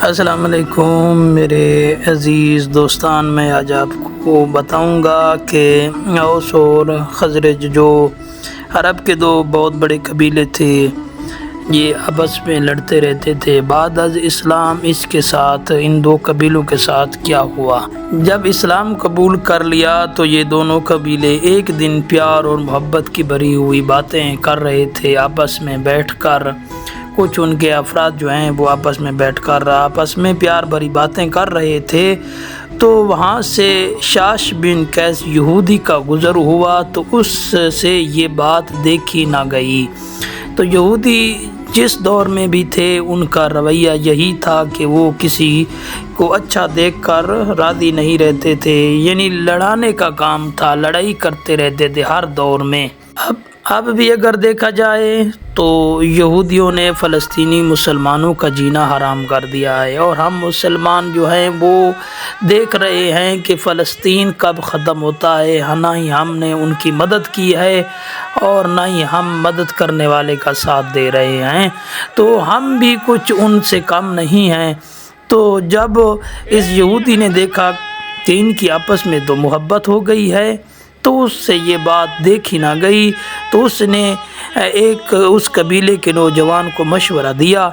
السلام علیکم میرے عزیز دوستان، میں آج آپ کو بتاؤں گا کہ اوس اور خزرج جو عرب کے دو بہت بڑے قبیلے تھے، یہ آپس میں لڑتے رہتے تھے۔ بعد از اسلام اس کے ساتھ، ان دو قبیلوں کے ساتھ کیا ہوا، جب اسلام قبول کر لیا تو یہ دونوں قبیلے ایک دن پیار اور محبت کی بھری ہوئی باتیں کر رہے تھے آپس میں بیٹھ کر۔ کچھ ان کے افراد جو ہیں وہ آپس میں بیٹھ کر آپس میں پیار بھری باتیں کر رہے تھے، تو وہاں سے شاش بن قیس یہودی کا گزر ہوا، تو اس سے یہ بات دیکھی نہ گئی۔ تو یہودی جس دور میں بھی تھے، ان کا رویہ یہی تھا کہ وہ کسی کو اچھا دیکھ کر راضی نہیں رہتے تھے، یعنی لڑانے کا کام تھا، لڑائی کرتے رہتے تھے ہر دور میں۔ اب بھی اگر دیکھا جائے تو یہودیوں نے فلسطینی مسلمانوں کا جینا حرام کر دیا ہے، اور ہم مسلمان جو ہیں وہ دیکھ رہے ہیں کہ فلسطین کب ختم ہوتا ہے۔ نہ ہی ہم نے ان کی مدد کی ہے اور نہ ہی ہم مدد کرنے والے کا ساتھ دے رہے ہیں، تو ہم بھی کچھ ان سے کم نہیں ہیں۔ تو جب اس یہودی نے دیکھا کہ ان کی آپس میں تو محبت ہو گئی ہے، تو اس سے یہ بات دیکھی نہ گئی، تو اس نے اس قبیلے کے نوجوان کو مشورہ دیا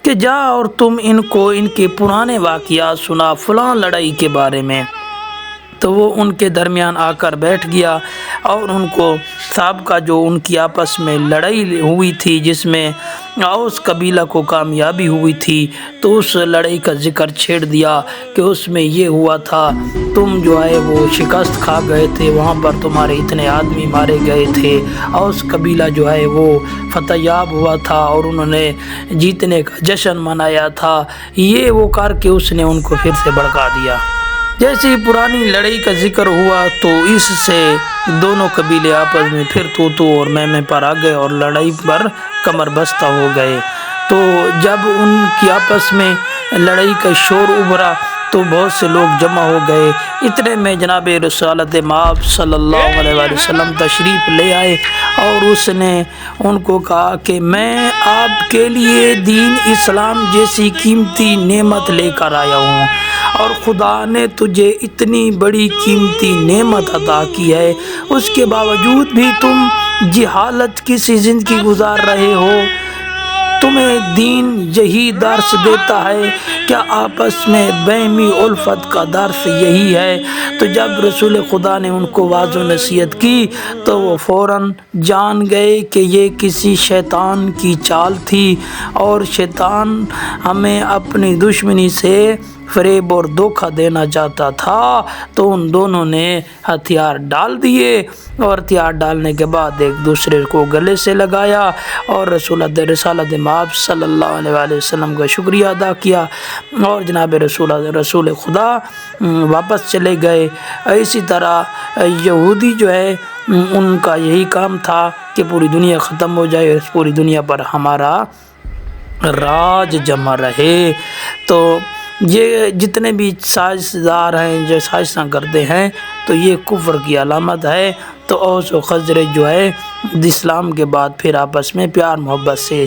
کہ جا اور تم ان کو ان کے پرانے واقعات سنا، فلاں لڑائی کے بارے میں۔ تو وہ ان کے درمیان آ کر بیٹھ گیا اور ان کو سابقہ جو ان کی آپس میں لڑائی ہوئی تھی، جس میں اوس قبیلہ کو کامیابی ہوئی تھی، تو اس لڑائی کا ذکر چھیڑ دیا کہ اس میں یہ ہوا تھا، تم جو ہے وہ شکست کھا گئے تھے، وہاں پر تمہارے اتنے آدمی مارے گئے تھے، اوس قبیلہ جو ہے وہ فتح یاب ہوا تھا اور انہوں نے جیتنے کا جشن منایا تھا۔ یہ وہ کر کے اس نے ان کو پھر سے بھڑکا دیا۔ جیسے ہی پرانی لڑائی کا ذکر ہوا تو اس سے دونوں قبیلے آپس میں پھر تو اور میں پر آ گئے اور لڑائی پر کمر بستہ ہو گئے۔ تو جب ان کی آپس میں لڑائی کا شور ابھرا تو بہت سے لوگ جمع ہو گئے، اتنے میں جناب رسالت مآب صلی اللہ علیہ وآلہ وسلم تشریف لے آئے، اور اس نے ان کو کہا کہ میں آپ کے لیے دین اسلام جیسی قیمتی نعمت لے کر آیا ہوں، اور خدا نے تجھے اتنی بڑی قیمتی نعمت عطا کی ہے، اس کے باوجود بھی تم جہالت کی سی زندگی گزار رہے ہو۔ تمہیں دین یہی درس دیتا ہے، کیا آپس میں باہمی الفت کا درس یہی ہے؟ تو جب رسول خدا نے ان کو واضح نصیحت کی تو وہ فوراً جان گئے کہ یہ کسی شیطان کی چال تھی، اور شیطان ہمیں اپنی دشمنی سے فریب اور دھوکہ دینا چاہتا تھا۔ تو ان دونوں نے ہتھیار ڈال دیے، اور ہتھیار ڈالنے کے بعد ایک دوسرے کو گلے سے لگایا اور رسالت مآب صلی اللہ علیہ وآلہ وسلم کا شکریہ ادا کیا، اور جناب رسول خدا واپس چلے گئے۔ اسی طرح یہودی جو ہے ان کا یہی کام تھا کہ پوری دنیا ختم ہو جائے، اس پوری دنیا پر ہمارا راج جمع رہے۔ تو یہ جتنے بھی سازشدار ہیں، جو سازشاں کرتے ہیں، تو یہ کفر کی علامت ہے۔ تو اوس و خزرج جو ہے اسلام کے بعد پھر آپس میں پیار محبت سے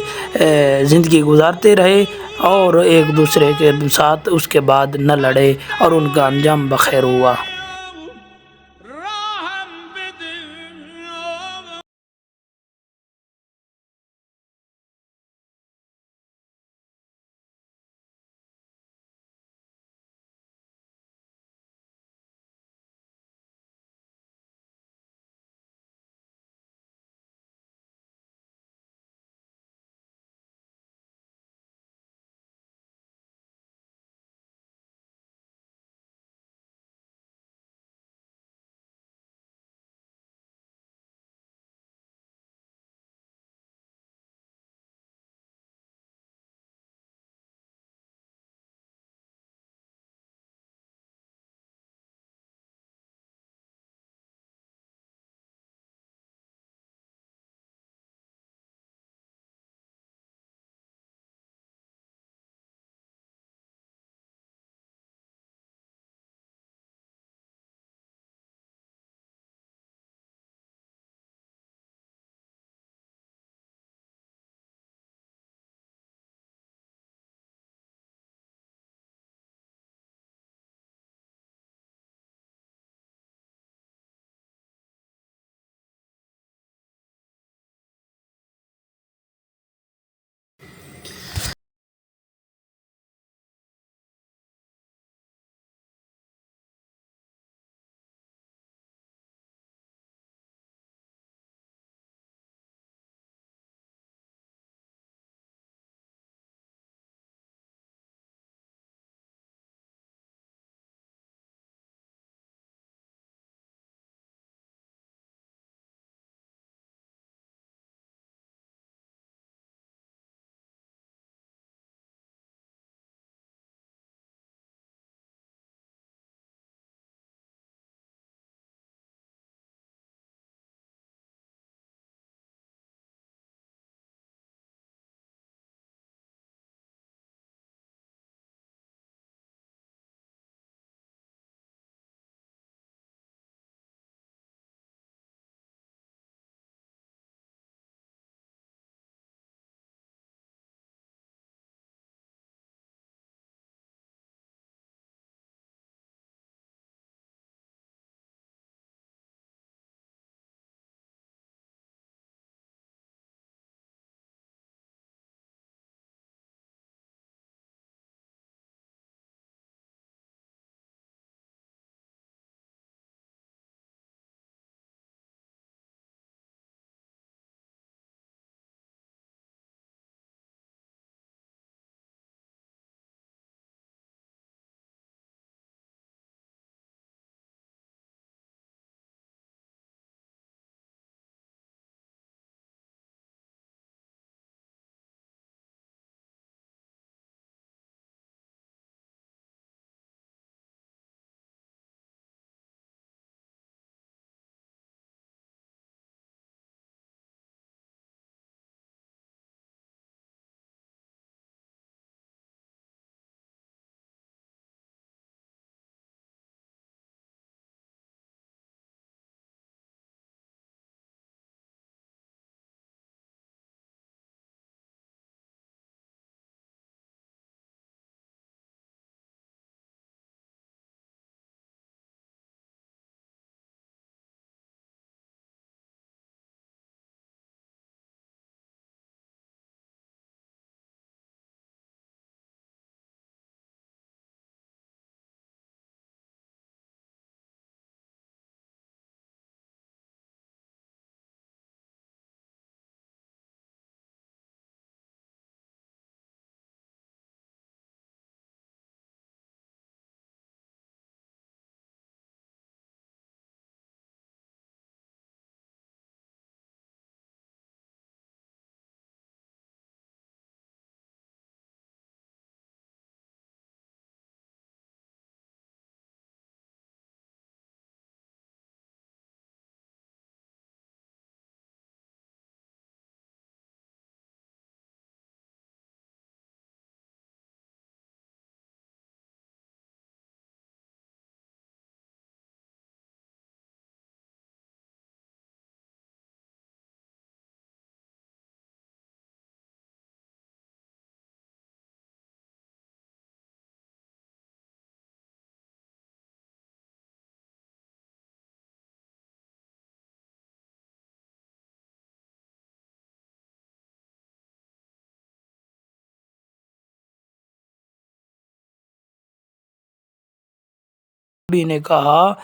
زندگی گزارتے رہے، اور ایک دوسرے کے ساتھ اس کے بعد نہ لڑے، اور ان کا انجام بخیر ہوا۔ نے کہا